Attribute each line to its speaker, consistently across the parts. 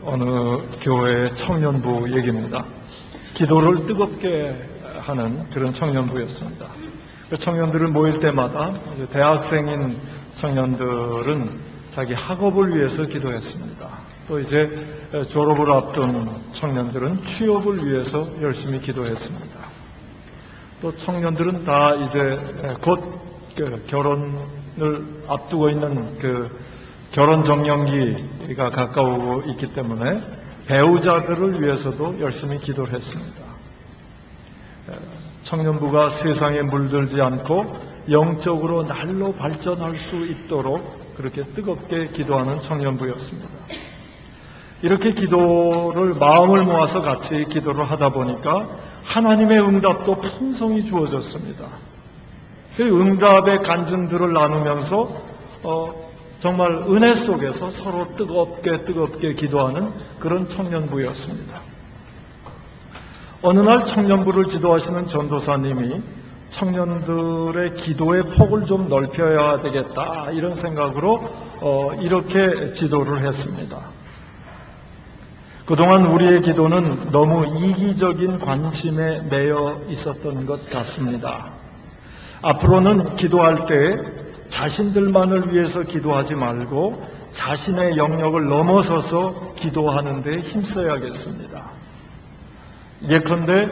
Speaker 1: 어느 교회 청년부 얘기입니다. 기도를 뜨겁게 하는 그런 청년부였습니다. 그 청년들을 모일 때마다 대학생인 청년들은 자기 학업을 위해서 기도했습니다. 또 이제 졸업을 앞둔 청년들은 취업을 위해서 열심히 기도했습니다. 또 청년들은 다 이제 곧 결혼을 앞두고 있는 결혼 정년기가 가까우고 있기 때문에 배우자들을 위해서도 열심히 기도를 했습니다. 청년부가 세상에 물들지 않고 영적으로 날로 발전할 수 있도록 그렇게 뜨겁게 기도하는 청년부였습니다. 이렇게 기도를 마음을 모아서 같이 기도를 하다 보니까 하나님의 응답도 풍성히 주어졌습니다. 그 응답의 간증들을 나누면서 정말 은혜 속에서 서로 뜨겁게 기도하는 그런 청년부였습니다. 어느 날 청년부를 지도하시는 전도사님이 청년들의 기도의 폭을 좀 넓혀야 되겠다 이런 생각으로 이렇게 지도를 했습니다. 그동안 우리의 기도는 너무 이기적인 관심에 매여 있었던 것 같습니다. 앞으로는 기도할 때 자신들만을 위해서 기도하지 말고 자신의 영역을 넘어서서 기도하는 데 힘써야겠습니다. 예컨대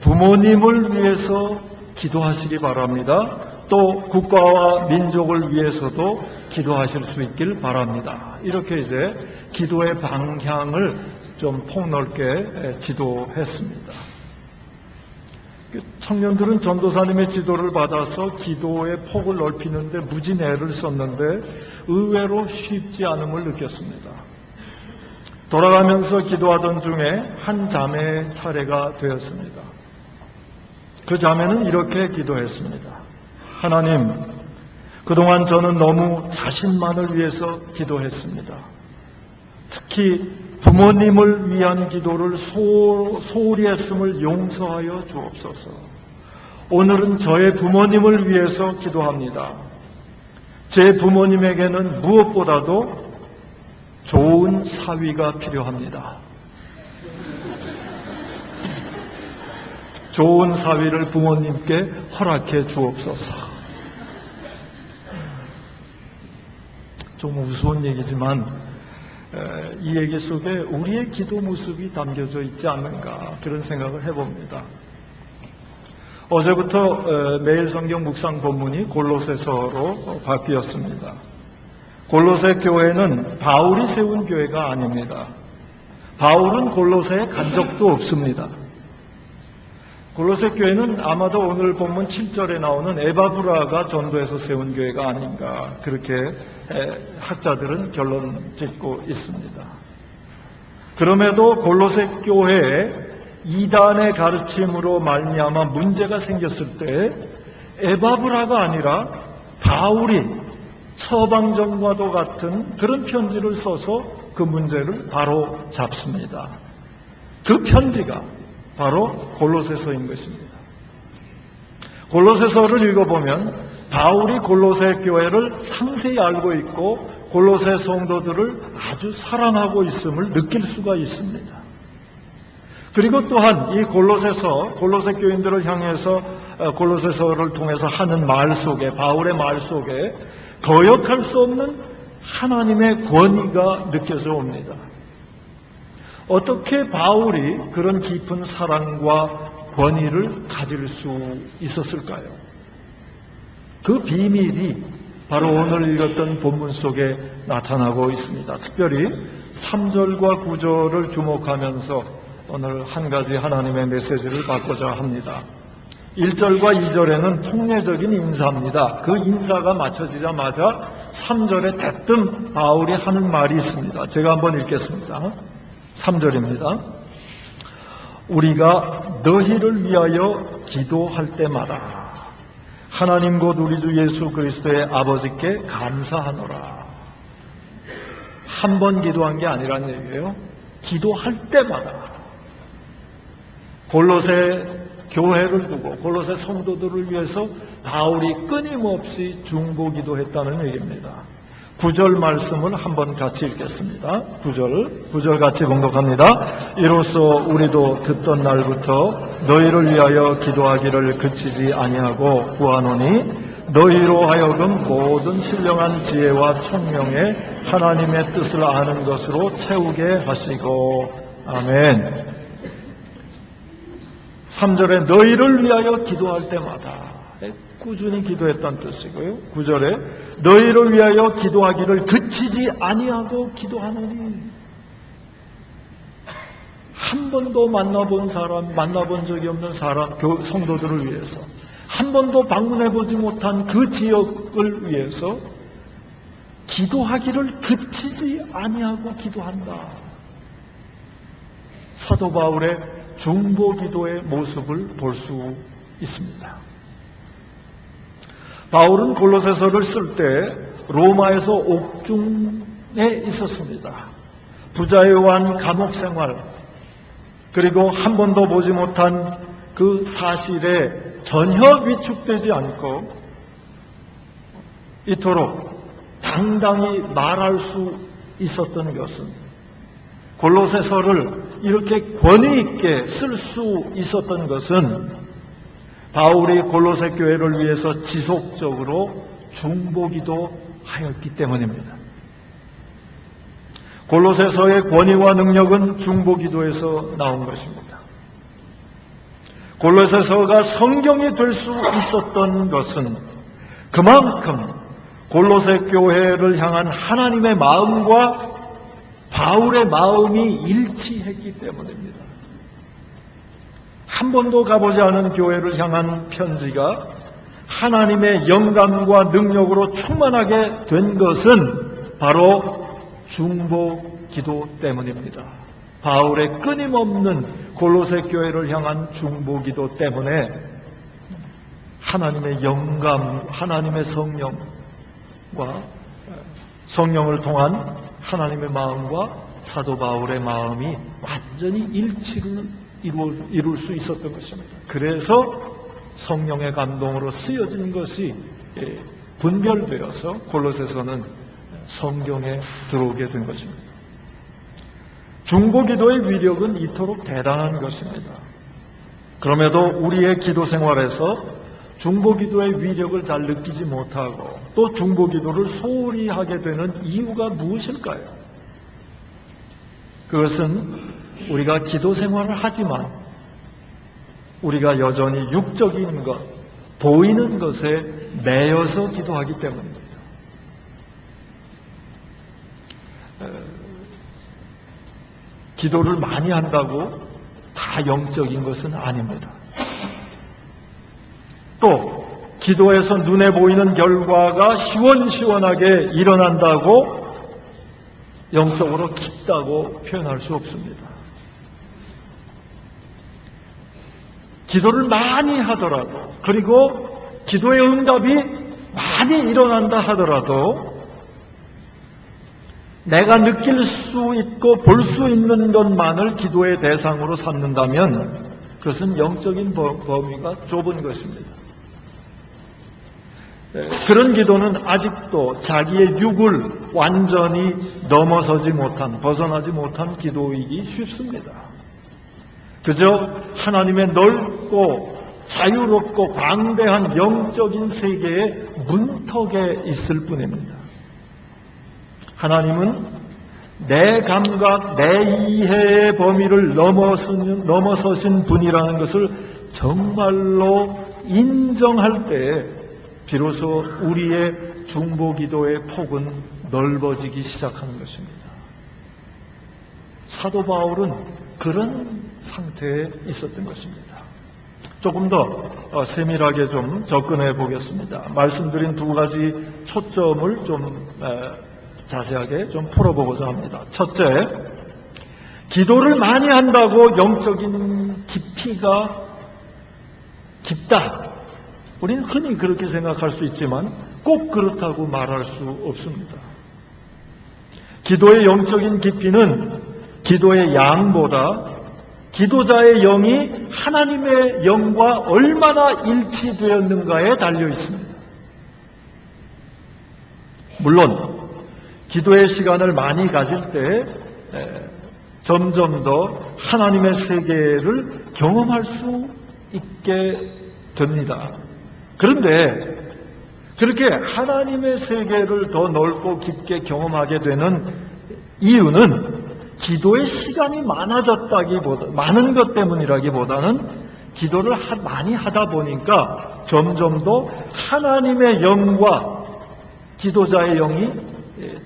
Speaker 1: 부모님을 위해서 기도하시기 바랍니다. 또 국가와 민족을 위해서도 기도하실 수 있길 바랍니다. 이렇게 이제 기도의 방향을 좀 폭넓게 지도했습니다. 청년들은 전도사님의 지도를 받아서 기도의 폭을 넓히는데 무진 애를 썼는데 의외로 쉽지 않음을 느꼈습니다. 돌아가면서 기도하던 중에 한 자매의 차례가 되었습니다. 그 자매는 이렇게 기도했습니다. 하나님, 그동안 저는 너무 자신만을 위해서 기도했습니다. 특히 부모님을 위한 기도를 소홀히 했음을 용서하여 주옵소서. 오늘은 저의 부모님을 위해서 기도합니다. 제 부모님에게는 무엇보다도 좋은 사위가 필요합니다. 좋은 사위를 부모님께 허락해 주옵소서. 좀 우스운 얘기지만 이 얘기 속에 우리의 기도 모습이 담겨져 있지 않는가 그런 생각을 해봅니다. 어제부터 매일 성경 묵상 본문이 골로새서로 바뀌었습니다. 골로새 교회는 바울이 세운 교회가 아닙니다. 바울은 골로새에 간 적도 없습니다. 골로새 교회는 아마도 오늘 본문 7절에 나오는 에바브라가 전도해서 세운 교회가 아닌가 그렇게 학자들은 결론 짓고 있습니다. 그럼에도 골로새 교회에 이단의 가르침으로 말미암아 문제가 생겼을 때 에바브라가 아니라 바울이 서방전과도 같은 그런 편지를 써서 그 문제를 바로 잡습니다. 그 편지가 바로 골로새서인 것입니다. 골로새서를 읽어보면 바울이 골로새 교회를 상세히 알고 있고 골로새 성도들을 아주 사랑하고 있음을 느낄 수가 있습니다. 그리고 또한 이 골로새 교인들을 향해서 골로새서를 통해서 하는 말 속에 바울의 말 속에 거역할 수 없는 하나님의 권위가 느껴져 옵니다. 어떻게 바울이 그런 깊은 사랑과 권위를 가질 수 있었을까요? 그 비밀이 바로 오늘 읽었던 본문 속에 나타나고 있습니다. 특별히 3절과 9절을 주목하면서 오늘 한 가지 하나님의 메시지를 받고자 합니다. 1절과 2절에는 통례적인 인사입니다. 그 인사가 마쳐지자마자 3절에 대뜸 바울이 하는 말이 있습니다. 제가 한번 읽겠습니다. 3절입니다. 우리가 너희를 위하여 기도할 때마다 하나님 곧 우리 주 예수 그리스도의 아버지께 감사하노라. 한 번 기도한 게 아니란 얘기예요. 기도할 때마다 골로새 교회를 두고 골로새 성도들을 위해서 바울이 끊임없이 중보기도했다는 얘기입니다. 9절 말씀을 한번 같이 읽겠습니다. 9절 같이 봉독합니다. 이로써 우리도 듣던 날부터 너희를 위하여 기도하기를 그치지 아니하고 구하노니 너희로 하여금 모든 신령한 지혜와 총명에 하나님의 뜻을 아는 것으로 채우게 하시고. 아멘. 3절에 너희를 위하여 기도할 때마다 꾸준히 기도했다는 뜻이고요. 9절에 너희를 위하여 기도하기를 그치지 아니하고 기도하노니. 한 번도 만나본 적이 없는 사람, 성도들을 위해서, 한 번도 방문해보지 못한 그 지역을 위해서 기도하기를 그치지 아니하고 기도한다. 사도 바울의 중보기도의 모습을 볼 수 있습니다. 바울은 골로새서를 쓸 때 로마에서 옥중에 있었습니다. 부자유한 감옥 생활, 그리고 한 번도 보지 못한 그 사실에 전혀 위축되지 않고 이토록 당당히 말할 수 있었던 것은, 골로새서를 이렇게 권위 있게 쓸 수 있었던 것은 바울이 골로새 교회를 위해서 지속적으로 중보기도 하였기 때문입니다. 골로새서의 권위와 능력은 중보기도에서 나온 것입니다. 골로새서가 성경이 될 수 있었던 것은 그만큼 골로새 교회를 향한 하나님의 마음과 바울의 마음이 일치했기 때문입니다. 한 번도 가보지 않은 교회를 향한 편지가 하나님의 영감과 능력으로 충만하게 된 것은 바로 중보기도 때문입니다. 바울의 끊임없는 골로새 교회를 향한 중보기도 때문에 하나님의 영감, 하나님의 성령을 통한 하나님의 마음과 사도 바울의 마음이 완전히 일치를 이룰 수 있었던 것입니다. 그래서 성령의 감동으로 쓰여진 것이 분별되어서 골로새서는 성경에 들어오게 된 것입니다. 중보기도의 위력은 이토록 대단한 것입니다. 그럼에도 우리의 기도 생활에서 중보기도의 위력을 잘 느끼지 못하고 또 중보기도를 소홀히 하게 되는 이유가 무엇일까요? 그것은 우리가 기도 생활을 하지만 우리가 여전히 육적인 것, 보이는 것에 매여서 기도하기 때문입니다. 기도를 많이 한다고 다 영적인 것은 아닙니다. 또 기도에서 눈에 보이는 결과가 시원시원하게 일어난다고 영적으로 깊다고 표현할 수 없습니다. 기도를 많이 하더라도, 그리고 기도의 응답이 많이 일어난다 하더라도 내가 느낄 수 있고 볼 수 있는 것만을 기도의 대상으로 삼는다면 그것은 영적인 범위가 좁은 것입니다. 그런 기도는 아직도 자기의 육을 완전히 벗어나지 못한 기도이기 쉽습니다. 그저 하나님의 넓고 자유롭고 광대한 영적인 세계의 문턱에 있을 뿐입니다. 하나님은 내 감각, 내 이해의 범위를 넘어서신 분이라는 것을 정말로 인정할 때 비로소 우리의 중보기도의 폭은 넓어지기 시작하는 것입니다. 사도 바울은 그런 상태에 있었던 것입니다. 조금 더 세밀하게 좀 접근해 보겠습니다. 말씀드린 두 가지 초점을 좀 자세하게 좀 풀어보고자 합니다. 첫째, 기도를 많이 한다고 영적인 깊이가 깊다. 우리는 흔히 그렇게 생각할 수 있지만 꼭 그렇다고 말할 수 없습니다. 기도의 영적인 깊이는 기도의 양보다 기도자의 영이 하나님의 영과 얼마나 일치되었는가에 달려 있습니다. 물론 기도의 시간을 많이 가질 때 점점 더 하나님의 세계를 경험할 수 있게 됩니다. 그런데 그렇게 하나님의 세계를 더 넓고 깊게 경험하게 되는 이유는 기도의 시간이 많은 것 때문이라기보다는 기도를 많이 하다 보니까 점점 더 하나님의 영과 기도자의 영이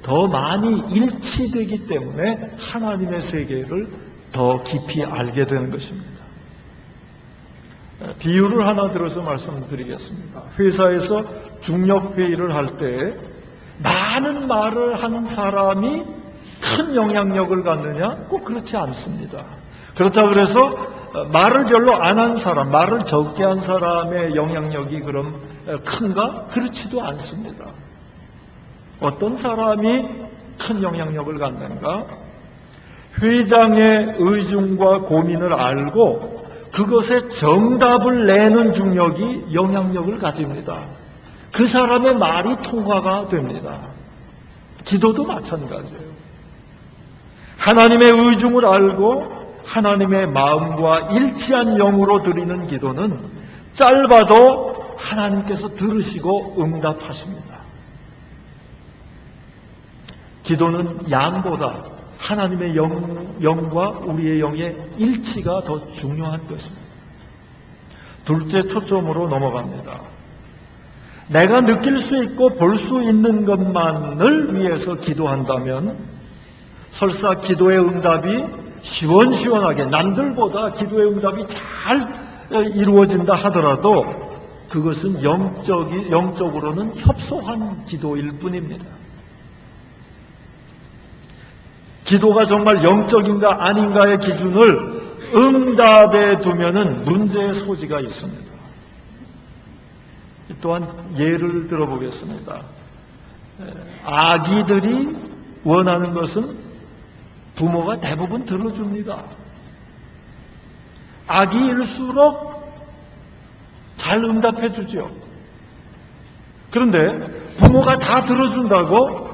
Speaker 1: 더 많이 일치되기 때문에 하나님의 세계를 더 깊이 알게 되는 것입니다. 비유를 하나 들어서 말씀드리겠습니다. 회사에서 중력회의를 할 때 많은 말을 한 사람이 큰 영향력을 갖느냐? 꼭 그렇지 않습니다. 그렇다고 해서 말을 별로 안 한 사람, 말을 적게 한 사람의 영향력이 그럼 큰가? 그렇지도 않습니다. 어떤 사람이 큰 영향력을 갖는가? 회장의 의중과 고민을 알고 그것에 정답을 내는 중력이 영향력을 가집니다. 그 사람의 말이 통과가 됩니다. 기도도 마찬가지예요. 하나님의 의중을 알고 하나님의 마음과 일치한 영으로 드리는 기도는 짧아도 하나님께서 들으시고 응답하십니다. 기도는 양보다 하나님의 영과 우리의 영의 일치가 더 중요한 것입니다. 둘째 초점으로 넘어갑니다. 내가 느낄 수 있고 볼 수 있는 것만을 위해서 기도한다면 설사 기도의 응답이 시원시원하게 남들보다 기도의 응답이 잘 이루어진다 하더라도 그것은 영적으로는 협소한 기도일 뿐입니다. 기도가 정말 영적인가 아닌가의 기준을 응답에 두면은 문제의 소지가 있습니다. 또한 예를 들어보겠습니다. 아기들이 원하는 것은 부모가 대부분 들어줍니다. 아기일수록 잘 응답해 주죠. 그런데 부모가 다 들어준다고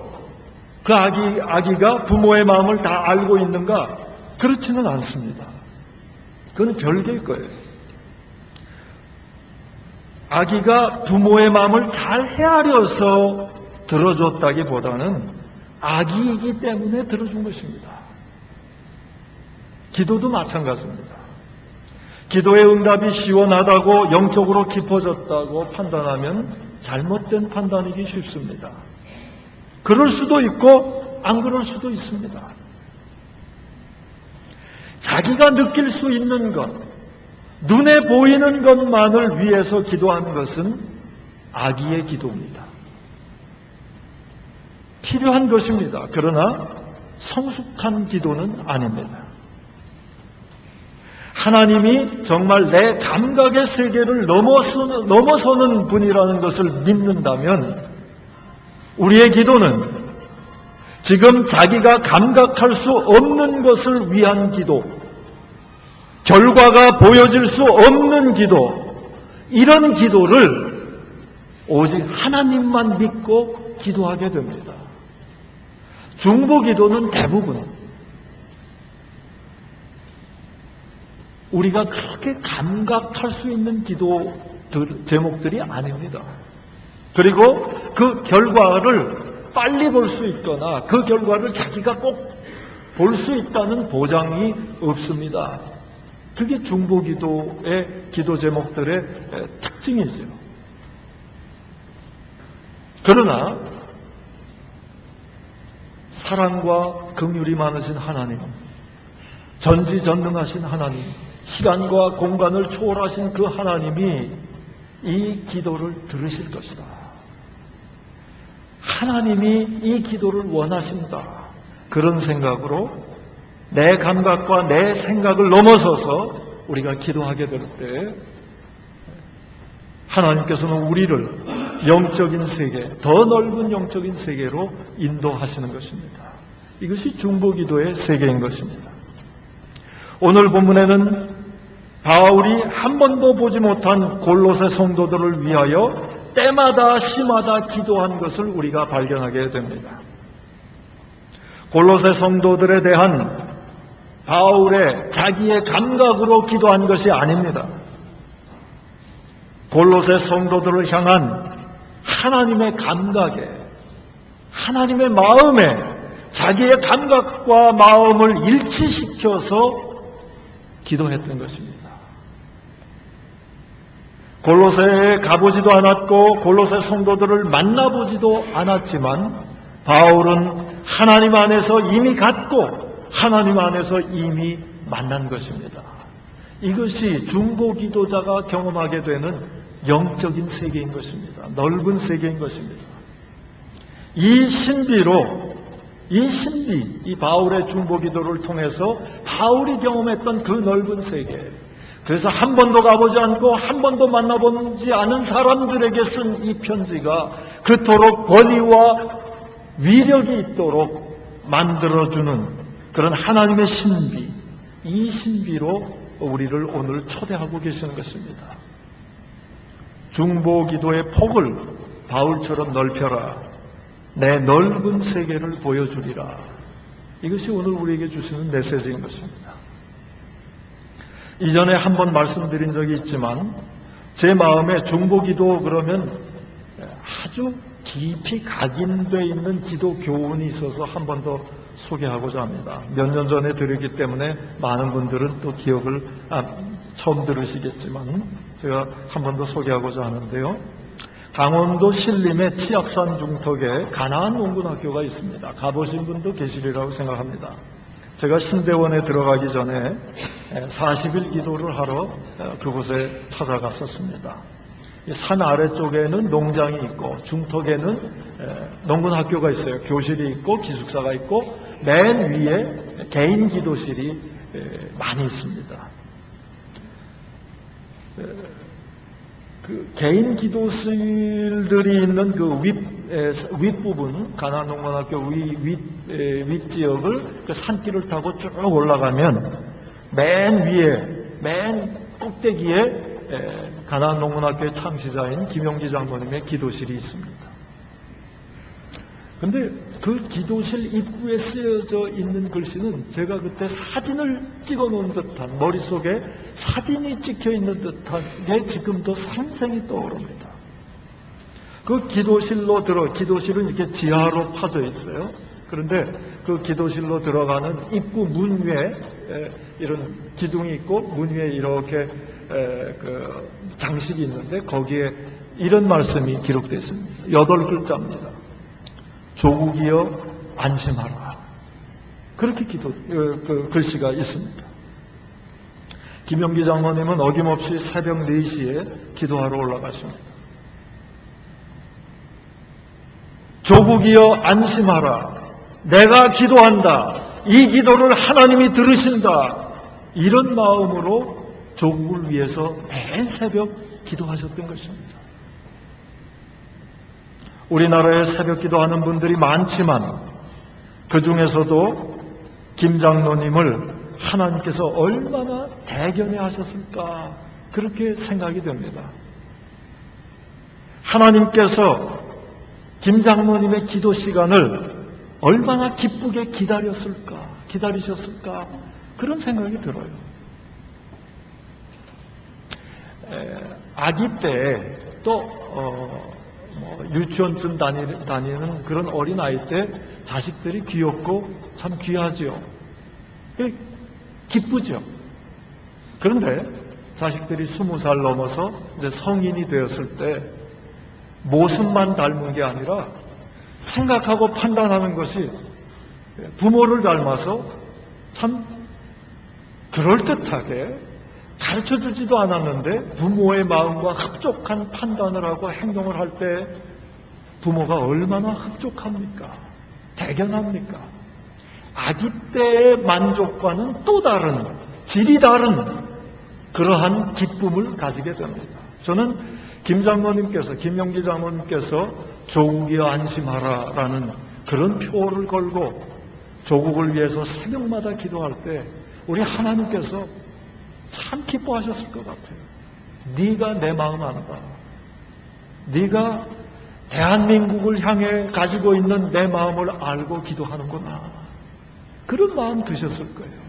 Speaker 1: 그 아기가 부모의 마음을 다 알고 있는가? 그렇지는 않습니다. 그건 별개일 거예요. 아기가 부모의 마음을 잘 헤아려서 들어줬다기보다는 아기이기 때문에 들어준 것입니다. 기도도 마찬가지입니다. 기도의 응답이 시원하다고 영적으로 깊어졌다고 판단하면 잘못된 판단이기 쉽습니다. 그럴 수도 있고 안 그럴 수도 있습니다. 자기가 느낄 수 있는 것, 눈에 보이는 것만을 위해서 기도하는 것은 악의의 기도입니다. 필요한 것입니다. 그러나 성숙한 기도는 아닙니다. 하나님이 정말 내 감각의 세계를 넘어서는 분이라는 것을 믿는다면 우리의 기도는 지금 자기가 감각할 수 없는 것을 위한 기도, 결과가 보여질 수 없는 기도, 이런 기도를 오직 하나님만 믿고 기도하게 됩니다. 중보기도는 대부분 우리가 그렇게 감각할 수 있는 기도 제목들이 아닙니다. 그리고 그 결과를 빨리 볼 수 있거나 그 결과를 자기가 꼭 볼 수 있다는 보장이 없습니다. 그게 중보기도의 기도 제목들의 특징이죠. 그러나 사랑과 긍휼이 많으신 하나님, 전지전능하신 하나님, 시간과 공간을 초월하신 그 하나님이 이 기도를 들으실 것이다. 하나님이 이 기도를 원하신다. 그런 생각으로 내 감각과 내 생각을 넘어서서 우리가 기도하게 될 때 하나님께서는 우리를 영적인 세계, 더 넓은 영적인 세계로 인도하시는 것입니다. 이것이 중보기도의 세계인 것입니다. 오늘 본문에는 바울이 한 번도 보지 못한 골로새 성도들을 위하여 때마다 시마다 기도한 것을 우리가 발견하게 됩니다. 골로새 성도들에 대한 바울의 자기의 감각으로 기도한 것이 아닙니다. 골로새 성도들을 향한 하나님의 감각에, 하나님의 마음에 자기의 감각과 마음을 일치시켜서 기도했던 것입니다. 골로새에 가보지도 않았고 골로새 성도들을 만나보지도 않았지만 바울은 하나님 안에서 이미 갔고 하나님 안에서 이미 만난 것입니다. 이것이 중보 기도자가 경험하게 되는 영적인 세계인 것입니다. 넓은 세계인 것입니다. 이 신비로, 이 바울의 중보 기도를 통해서 바울이 경험했던 그 넓은 세계, 그래서 한 번도 가보지 않고 한 번도 만나보지 않은 사람들에게 쓴 이 편지가 그토록 권위와 위력이 있도록 만들어주는 그런 하나님의 신비, 이 신비로 우리를 오늘 초대하고 계시는 것입니다. 중보 기도의 폭을 바울처럼 넓혀라. 내 넓은 세계를 보여주리라. 이것이 오늘 우리에게 주시는 메시지인 것입니다. 이전에 한번 말씀드린 적이 있지만 제 마음에 중보 기도 그러면 아주 깊이 각인되어 있는 기도 교훈이 있어서 한 번 더 소개하고자 합니다. 몇 년 전에 드렸기 때문에 많은 분들은 또 기억을 처음 들으시겠지만 제가 한 번 더 소개하고자 하는데요. 강원도 신림의 치악산 중턱에 가나안 농군학교가 있습니다. 가보신 분도 계시리라고 생각합니다. 제가 신대원에 들어가기 전에 40일 기도를 하러 그곳에 찾아갔었습니다. 산 아래쪽에는 농장이 있고 중턱에는 농군학교가 있어요. 교실이 있고 기숙사가 있고 맨 위에 개인 기도실이 많이 있습니다. 그 개인 기도실들이 있는 그 윗부분, 가나안 농군학교 윗지역을 그 산길을 타고 쭉 올라가면 맨 위에, 맨 꼭대기에 가나안 농군학교의 창시자인 김용기 장로님의 기도실이 있습니다. 그런데 그 기도실 입구에 쓰여져 있는 글씨는 제가 그때 사진을 찍어 놓은 듯한, 머릿속에 사진이 찍혀 있는 듯한 게 지금도 생생히 떠오릅니다. 그 기도실은 이렇게 지하로 파져 있어요. 그런데 그 기도실로 들어가는 입구 문 위에 이런 기둥이 있고 문 위에 이렇게 그 장식이 있는데 거기에 이런 말씀이 기록되어 있습니다. 8글자입니다. 조국이여 안심하라. 그렇게 그 글씨가 있습니다. 김용기 장로님은 어김없이 새벽 4시에 기도하러 올라가십니다. 조국이여 안심하라. 내가 기도한다. 이 기도를 하나님이 들으신다. 이런 마음으로 조국을 위해서 매일 새벽 기도하셨던 것입니다. 우리나라에 새벽 기도하는 분들이 많지만 그 중에서도 김 장로님을 하나님께서 얼마나 대견해 하셨을까 그렇게 생각이 됩니다. 하나님께서 김 장로님의 기도 시간을 얼마나 기쁘게 기다리셨을까 그런 생각이 들어요. 아기 때 또 유치원쯤 다니는 그런 어린아이 때 자식들이 귀엽고 참 귀하죠. 기쁘죠. 그런데 자식들이 20살 넘어서 이제 성인이 되었을 때 모습만 닮은 게 아니라 생각하고 판단하는 것이 부모를 닮아서 참 그럴듯하게 가르쳐주지도 않았는데 부모의 마음과 흡족한 판단을 하고 행동을 할 때 부모가 얼마나 흡족합니까? 대견합니까? 아기 때의 만족과는 또 다른, 질이 다른 그러한 기쁨을 가지게 됩니다. 저는 김용기 장로님께서 조국이여 안심하라라는 그런 표어를 걸고 조국을 위해서 새벽마다 기도할 때 우리 하나님께서 참 기뻐하셨을 것 같아요. 네가 내 마음 안다. 네가 대한민국을 향해 가지고 있는 내 마음을 알고 기도하는구나. 그런 마음 드셨을 거예요.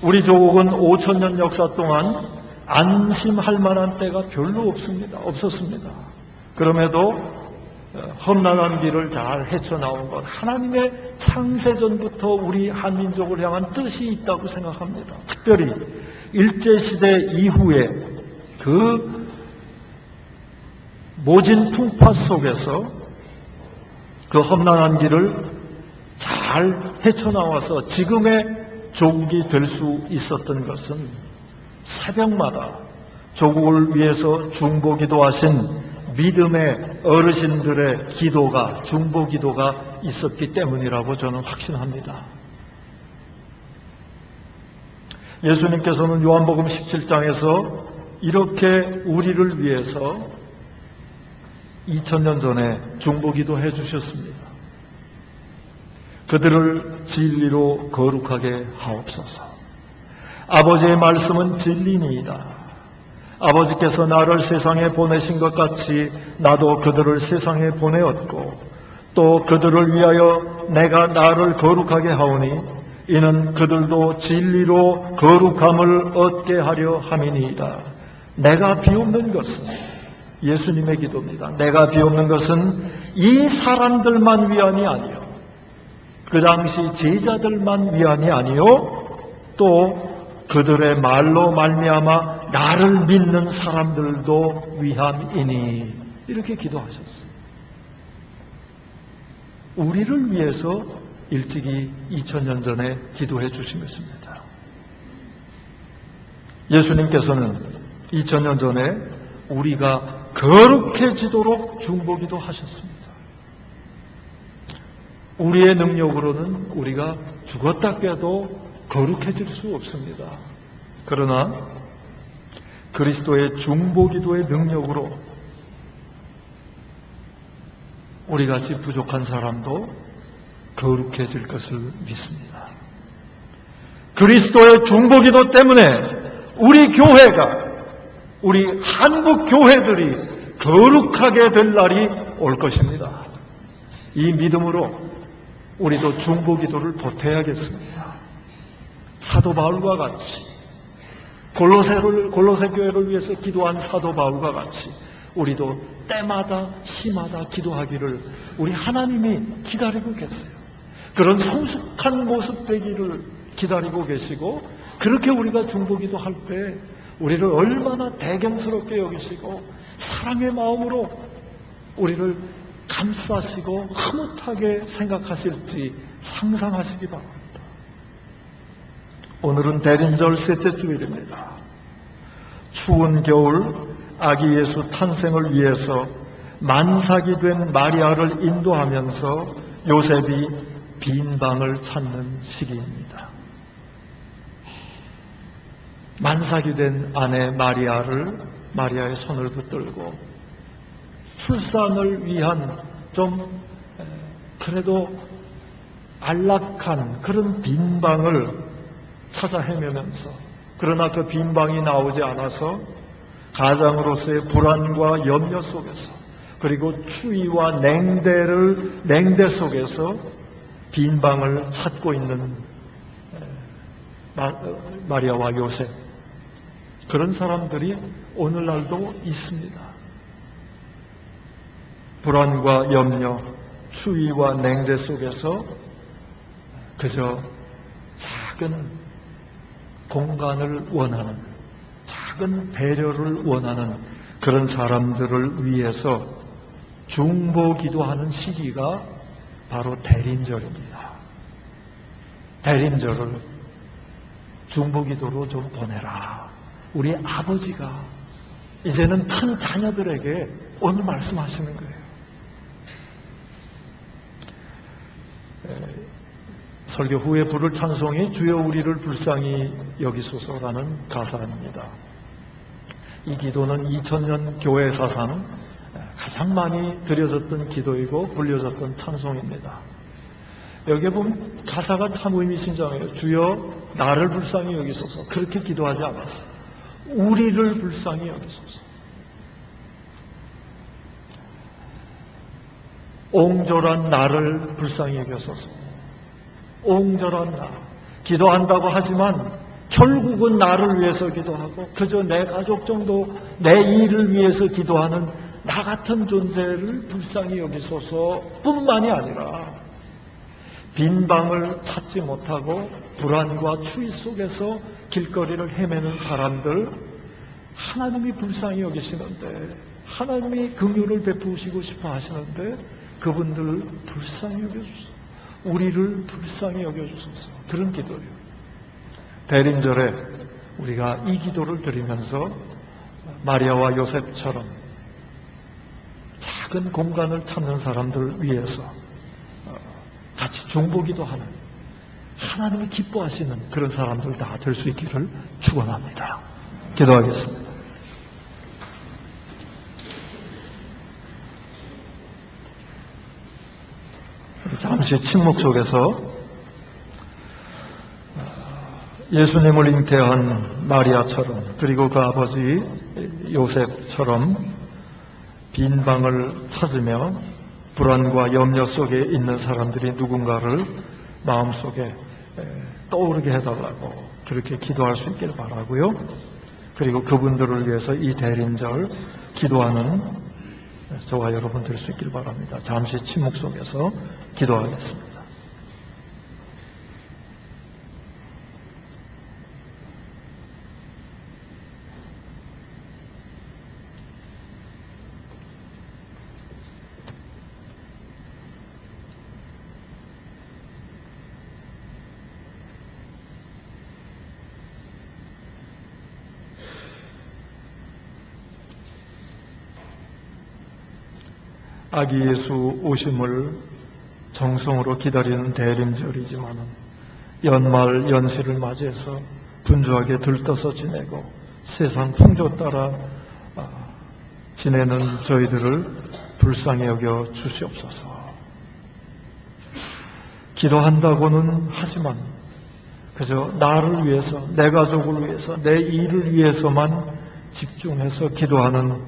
Speaker 1: 우리 조국은 5,000년 역사 동안 안심할 만한 때가 별로 없었습니다. 그럼에도 험난한 길을 잘 헤쳐나온 것, 하나님의 창세전부터 우리 한민족을 향한 뜻이 있다고 생각합니다. 특별히 일제시대 이후에 그 모진 풍파 속에서 그 험난한 길을 잘 헤쳐나와서 지금의 조국이 될 수 있었던 것은 새벽마다 조국을 위해서 중보기도하신 믿음의 어르신들의 기도가, 중보기도가 있었기 때문이라고 저는 확신합니다. 예수님께서는 요한복음 17장에서 이렇게 우리를 위해서 2000년 전에 중보기도 해주셨습니다. 그들을 진리로 거룩하게 하옵소서. 아버지의 말씀은 진리니이다. 아버지께서 나를 세상에 보내신 것 같이 나도 그들을 세상에 보내었고 또 그들을 위하여 내가 나를 거룩하게 하오니 이는 그들도 진리로 거룩함을 얻게 하려 함이니이다. 내가 비옵는 것은 예수님의 기도입니다. 내가 비옵는 것은 이 사람들만 위함이 아니요 그 당시 제자들만 위함이 아니요 또 그들의 말로 말미암아 나를 믿는 사람들도 위함이니 이렇게 기도하셨어요. 우리를 위해서 일찍이 2000년 전에 기도해 주신 것입니다. 예수님께서는 2000년 전에 우리가 거룩해지도록 중보기도 하셨습니다. 우리의 능력으로는 우리가 죽었다 깨도 거룩해질 수 없습니다. 그러나 그리스도의 중보기도의 능력으로 우리같이 부족한 사람도 거룩해질 것을 믿습니다. 그리스도의 중보기도 때문에 우리 교회가, 우리 한국 교회들이 거룩하게 될 날이 올 것입니다. 이 믿음으로 우리도 중보기도를 보태야겠습니다. 사도 바울과 같이 골로새 교회를 위해서 기도한 사도 바울과 같이 우리도 때마다 시마다 기도하기를 우리 하나님이 기다리고 계세요. 그런 성숙한 모습 되기를 기다리고 계시고 그렇게 우리가 중보기도 할 때 우리를 얼마나 대견스럽게 여기시고 사랑의 마음으로 우리를 감싸시고 흐뭇하게 생각하실지 상상하시기 바랍니다. 오늘은 대림절 셋째 주일입니다. 추운 겨울 아기 예수 탄생을 위해서 만삭이 된 마리아를 인도하면서 요셉이 빈 방을 찾는 시기입니다. 만삭이 된 아내 마리아의 손을 붙들고 출산을 위한 좀 그래도 안락한 그런 빈 방을 찾아 헤매면서 그러나 그 빈 방이 나오지 않아서 가장으로서의 불안과 염려 속에서 그리고 추위와 냉대 속에서 빈 방을 찾고 있는 마리아와 요셉, 그런 사람들이 오늘날도 있습니다. 불안과 염려, 추위와 냉대 속에서 그저 작은 공간을 원하는, 작은 배려를 원하는 그런 사람들을 위해서 중보기도하는 시기가 바로 대림절입니다. 대림절을 중보기도로 좀 보내라. 우리 아버지가 이제는 큰 자녀들에게 오늘 말씀하시는 거예요. 설교 후에 부를 찬송이 주여 우리를 불쌍히 여기소서라는 가사입니다. 이 기도는 2000년 교회 사상 가장 많이 드려졌던 기도이고 불려졌던 찬송입니다. 여기에 보면 가사가 참 의미심장해요. 주여 나를 불쌍히 여기소서. 그렇게 기도하지 않았어요. 우리를 불쌍히 여기소서. 옹졸한 나를 불쌍히 여겨소서. 옹졸한 나. 기도한다고 하지만 결국은 나를 위해서 기도하고 그저 내 가족 정도 내 일을 위해서 기도하는 나 같은 존재를 불쌍히 여기소서 뿐만이 아니라 빈 방을 찾지 못하고 불안과 추위 속에서 길거리를 헤매는 사람들 하나님이 불쌍히 여기시는데 하나님이 긍휼을 베푸시고 싶어 하시는데 그분들을 불쌍히 여겨주소서. 우리를 불쌍히 여겨주소서. 그런 기도예요. 대림절에 우리가 이 기도를 드리면서 마리아와 요셉처럼 작은 공간을 찾는 사람들을 위해서 같이 중보기도 하는 하나님이 기뻐하시는 그런 사람들 다 될 수 있기를 축원합니다. 기도하겠습니다. 잠시 침묵 속에서 예수님을 잉태한 마리아처럼 그리고 그 아버지 요셉처럼 빈 방을 찾으며 불안과 염려 속에 있는 사람들이 누군가를 마음속에 떠오르게 해달라고 그렇게 기도할 수 있기를 바라고요. 그리고 그분들을 위해서 이 대림절 기도하는 저와 여러분 될 수 있기를 바랍니다. 잠시 침묵 속에서 기도하겠습니다. 아기 예수 오심을 정성으로 기다리는 대림절이지만 연말 연시를 맞이해서 분주하게 들떠서 지내고 세상 풍조 따라 지내는 저희들을 불쌍히 여겨 주시옵소서. 기도한다고는 하지만 그저 나를 위해서, 내 가족을 위해서, 내 일을 위해서만 집중해서 기도하는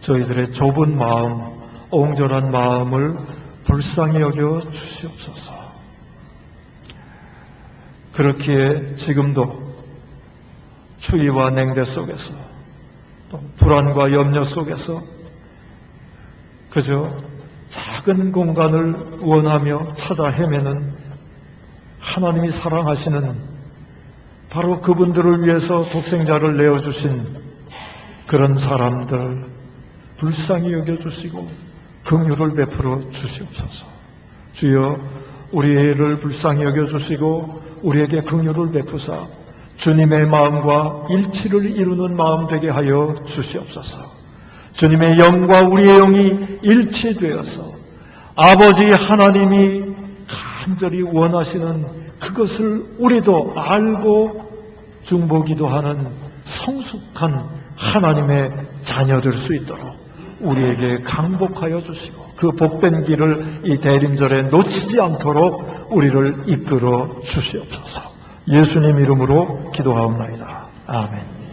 Speaker 1: 저희들의 좁은 마음, 옹졸한 마음을 불쌍히 여겨 주시옵소서. 그렇기에 지금도 추위와 냉대 속에서 또 불안과 염려 속에서 그저 작은 공간을 원하며 찾아 헤매는 하나님이 사랑하시는 바로 그분들을 위해서 독생자를 내어주신 그런 사람들 불쌍히 여겨주시고 긍휼을 베풀어 주시옵소서. 주여 우리를 불쌍히 여겨주시고 우리에게 긍휼을 베푸사 주님의 마음과 일치를 이루는 마음 되게 하여 주시옵소서. 주님의 영과 우리의 영이 일치되어서 아버지 하나님이 간절히 원하시는 그것을 우리도 알고 중보기도 하는 성숙한 하나님의 자녀 될 수 있도록 우리에게 강복하여 주시고 그 복된 길을 이 대림절에 놓치지 않도록 우리를 이끌어 주시옵소서. 예수님 이름으로 기도하옵나이다. 아멘.